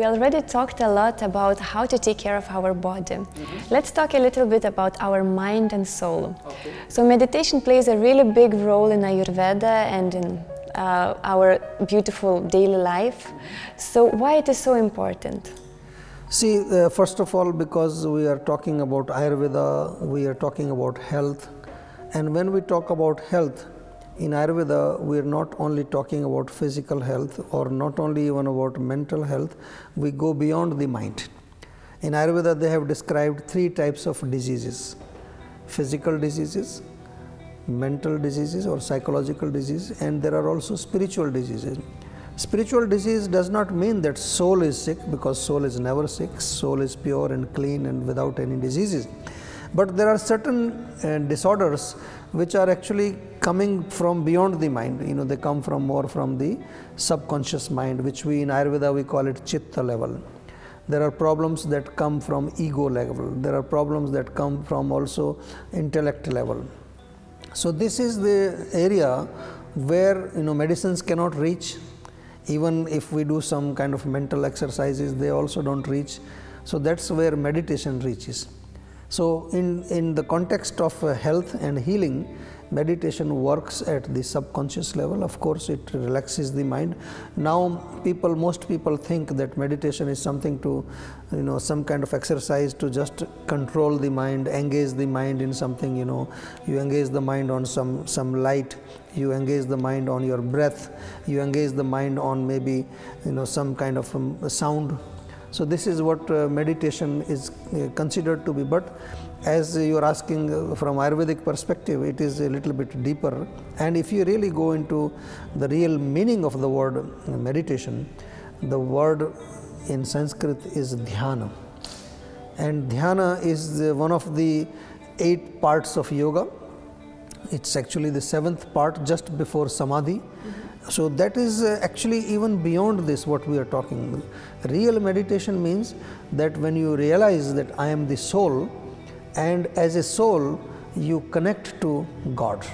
we already talked a lot about how to take care of our body. Let's talk a little bit about our mind and soul. So meditation plays a really big role in Ayurveda and in our beautiful daily life. So why it is so important? See, first of all, because we are talking about Ayurveda, we are talking about health. And when we talk about health, in Ayurveda, we are not only talking about physical health or not only even about mental health, we go beyond the mind. In Ayurveda, they have described 3 types of diseases: physical diseases, mental diseases or psychological disease, and there are also spiritual diseases. Spiritual disease does not mean that soul is sick, because soul is never sick. Soul is pure and clean and without any diseases. But there are certain disorders which are actually coming from beyond the mind. You know, they come from more from the subconscious mind, which we in Ayurveda we call it chitta level. There are problems that come from ego level. There are problems that come from also intellect level. So this is the area where, you know, medicines cannot reach. Even if we do some kind of mental exercises, they also don't reach. So that's where meditation reaches. So in the context of health and healing, meditation works at the subconscious level. Of course, it relaxes the mind. Now most people think that meditation is something to, you know, some kind of exercise to just control the mind, engage the mind in something. You know, you engage the mind on some light, you engage the mind on your breath, you engage the mind on maybe, you know, some kind of sound. So this is what meditation is considered to be. But as you are asking from Ayurvedic perspective, it is a little bit deeper. And if you really go into the real meaning of the word meditation, the word in Sanskrit is dhyana. And dhyana is one of the 8 parts of yoga. It's actually the 7th part, just before samadhi. So that is actually even beyond this what we are talking. Real meditation means that when you realize that I am the soul, and as a soul you connect to God.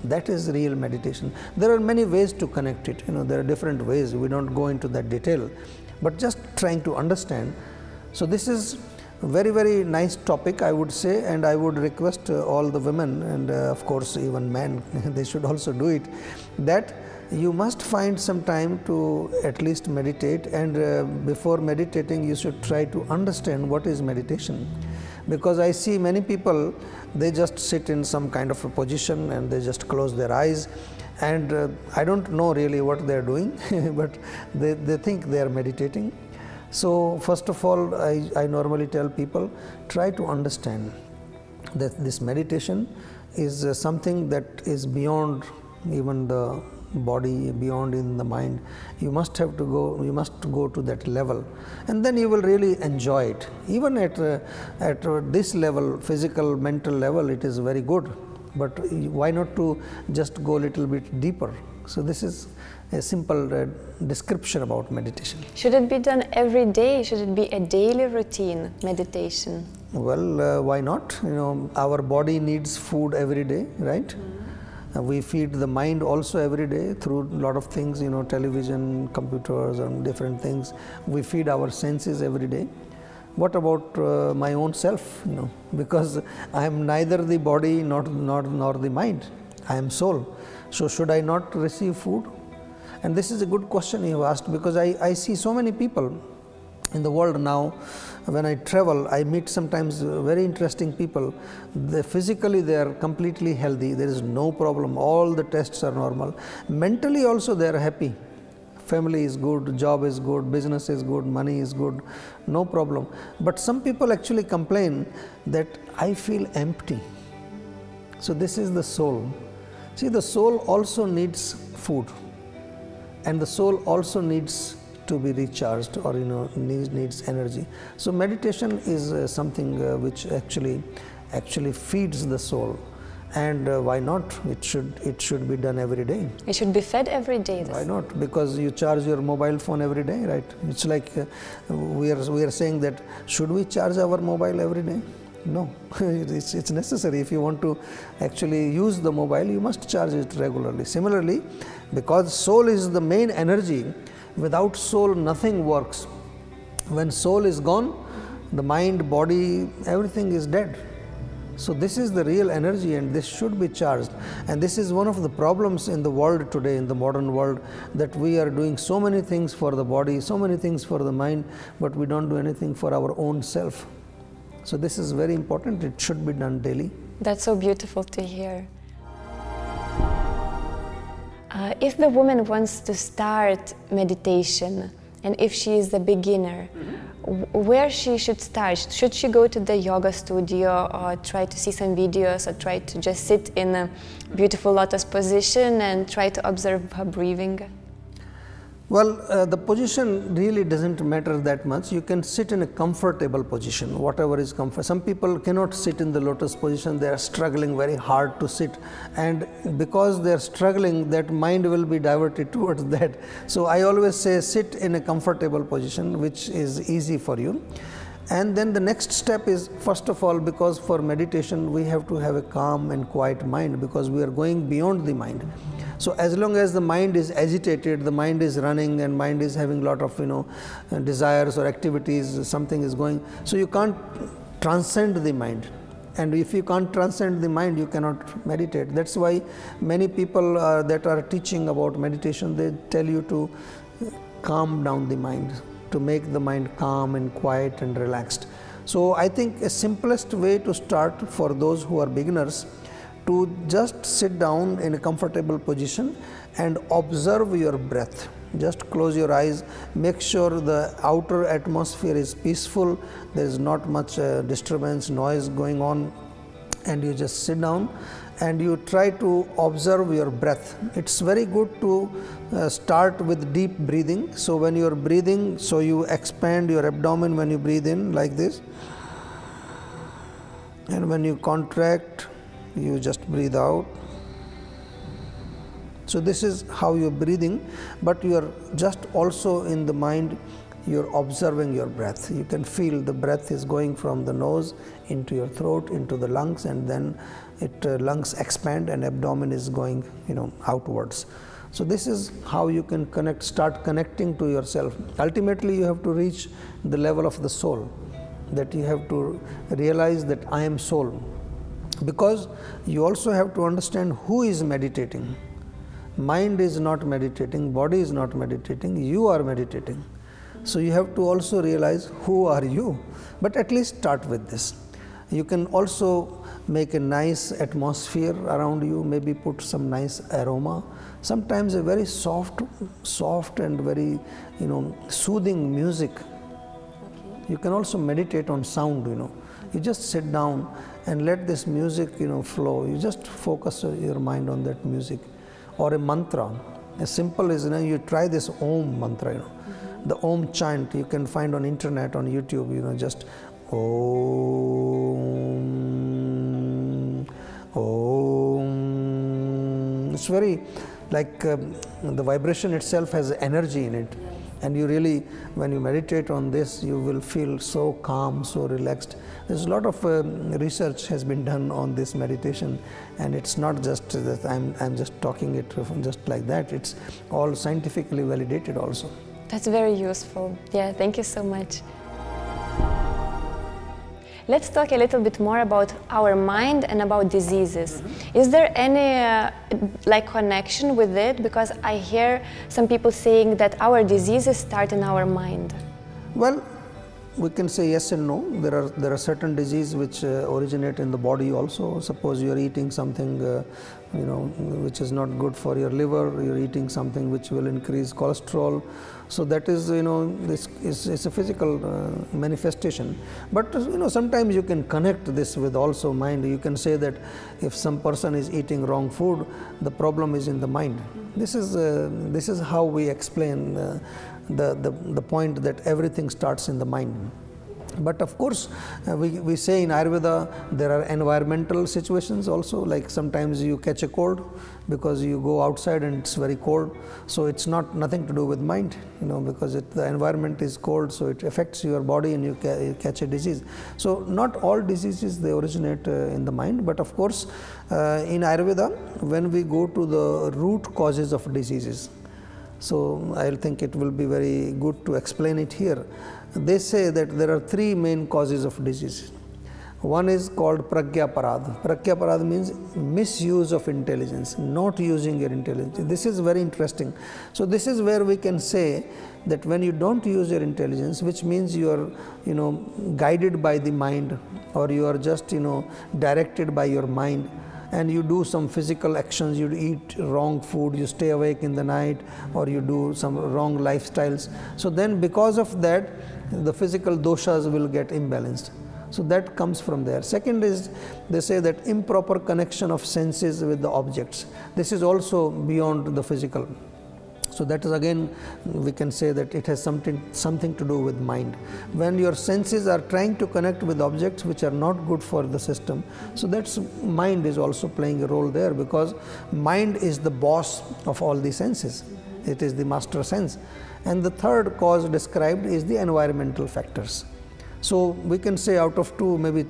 That is real meditation. There are many ways to connect it. You know, there are different ways. We don't go into that detail, but just trying to understand. So this is very, very nice topic, I would say, and I would request all the women and of course even men, they should also do it, that you must find some time to at least meditate, and before meditating you should try to understand what is meditation. Because I see many people, they just sit in some kind of a position and they just close their eyes, and I don't know really what they are doing, but they think they are meditating. So first of all, I normally tell people, try to understand that this meditation is something that is beyond even the body, beyond in the mind. You must go to that level, and then you will really enjoy it. Even at this level, physical, mental level, it is very good, but why not to just go a little bit deeper? So this is a simple description about meditation. Should it be done every day? Should it be a daily routine, meditation? Well, why not? You know, our body needs food every day, right? We feed the mind also every day through a lot of things, you know, television, computers and different things. We feed our senses every day. What about my own self, you know, because I am neither the body nor the mind. I am soul. So should I not receive food? And this is a good question you have asked, because I see so many people in the world now. When I travel, I meet sometimes very interesting people. Physically they are completely healthy, there is no problem, all the tests are normal. Mentally also they are happy. Family is good, job is good, business is good, money is good, no problem. But some people actually complain that I feel empty. So this is the soul. See, the soul also needs food, and the soul also needs to be recharged, or you know, needs energy. So meditation is something which actually feeds the soul, and why not? It should be done every day. It should be fed every day. Why not? Because you charge your mobile phone every day, right? It's like we are saying that should we charge our mobile every day? No, it's necessary. If you want to actually use the mobile, you must charge it regularly. Similarly, because soul is the main energy, without soul nothing works. When soul is gone, the mind, body, everything is dead. So this is the real energy, and this should be charged. And this is one of the problems in the world today, in the modern world, that we are doing so many things for the body, so many things for the mind, but we don't do anything for our own self. So this is very important. It should be done daily. That's so beautiful to hear. If the woman wants to start meditation, and if she is a beginner, where she should start? Should she go to the yoga studio, or try to see some videos, or try to just sit in a beautiful lotus position and try to observe her breathing? Well, the position really doesn't matter that much. You can sit in a comfortable position, whatever is comfort. Some people cannot sit in the lotus position. They are struggling very hard to sit, and because they are struggling, that mind will be diverted towards that. So I always say, sit in a comfortable position which is easy for you. And then the next step is, first of all, because for meditation we have to have a calm and quiet mind, because we are going beyond the mind. So as long as the mind is agitated, the mind is running, and mind is having a lot of desires or activities, something is going, so you can't transcend the mind. And if you can't transcend the mind, you cannot meditate. That's why many people that are teaching about meditation, they tell you to calm down the mind, to make the mind calm and quiet and relaxed. So I think a simplest way to start for those who are beginners, to just sit down in a comfortable position and observe your breath. Just close your eyes, make sure the outer atmosphere is peaceful, there is not much disturbance, noise going on, and you just sit down and you try to observe your breath. It's very good to start with deep breathing. So when you are breathing, so you expand your abdomen when you breathe in like this, and when you contract, you just breathe out. So this is how you're breathing, but you are just also in the mind, you're observing your breath. You can feel the breath is going from the nose into your throat, into the lungs, and then lungs expand and abdomen is going outwards. So this is how you can start connecting to yourself. Ultimately, you have to reach the level of the soul, that you have to realize that I am soul. Because you also have to understand who is meditating. Mind is not meditating, body is not meditating, you are meditating. So you have to also realize who are you, but at least start with this. You can also make a nice atmosphere around you, maybe put some nice aroma, sometimes a very soft and very soothing music. You can also meditate on sound. You just sit down and let this music flow. You just focus your mind on that music, or a mantra. As simple as you try this Om mantra. The Om chant you can find on internet, on YouTube. Just Om, Om. It's very like the vibration itself has energy in it. And you really, when you meditate on this, you will feel so calm, so relaxed. There's a lot of research has been done on this meditation, and it's not just that I'm just talking it just like that. It's all scientifically validated also. That's very useful. Yeah, thank you so much. Let's talk a little bit more about our mind and about diseases. Is there any connection with it? Because I hear some people saying that our diseases start in our mind. Well, we can say yes and no. There are certain diseases which originate in the body also. Suppose you are eating something which is not good for your liver. You're eating something which will increase cholesterol. So that is it's a physical manifestation. But sometimes you can connect this with also mind. You can say that if some person is eating wrong food, the problem is in the mind. This is how we explain the point that everything starts in the mind. But of course, we say in Ayurveda there are environmental situations also, like sometimes you catch a cold because you go outside and it's very cold. So it's nothing to do with mind, because the environment is cold, so it affects your body and you catch a disease. So not all diseases, they originate in the mind, but of course in Ayurveda, when we go to the root causes of diseases, So I think it will be very good to explain it here. They say that there are three main causes of disease. One is called pragyaparad. Pragyaparad means misuse of intelligence, not using your intelligence. This is very interesting. So this is where we can say that when you don't use your intelligence, which means you are, guided by the mind, or you are just, directed by your mind, and you do some physical actions, you eat wrong food, you stay awake in the night, or you do some wrong lifestyles. So then because of that, the physical doshas will get imbalanced. So that comes from there. Second is, they say that improper connection of senses with the objects. This is also beyond the physical. So that is again, we can say that it has something to do with mind. When your senses are trying to connect with objects which are not good for the system, so that's mind is also playing a role there, because mind is the boss of all the senses. It is the master sense. And the third cause described is the environmental factors. So we can say out of two, maybe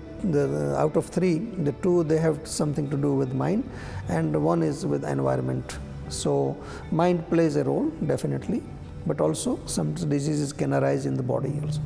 out of three, the two they have something to do with mind, and one is with environment. So mind plays a role definitely, but also some diseases can arise in the body also.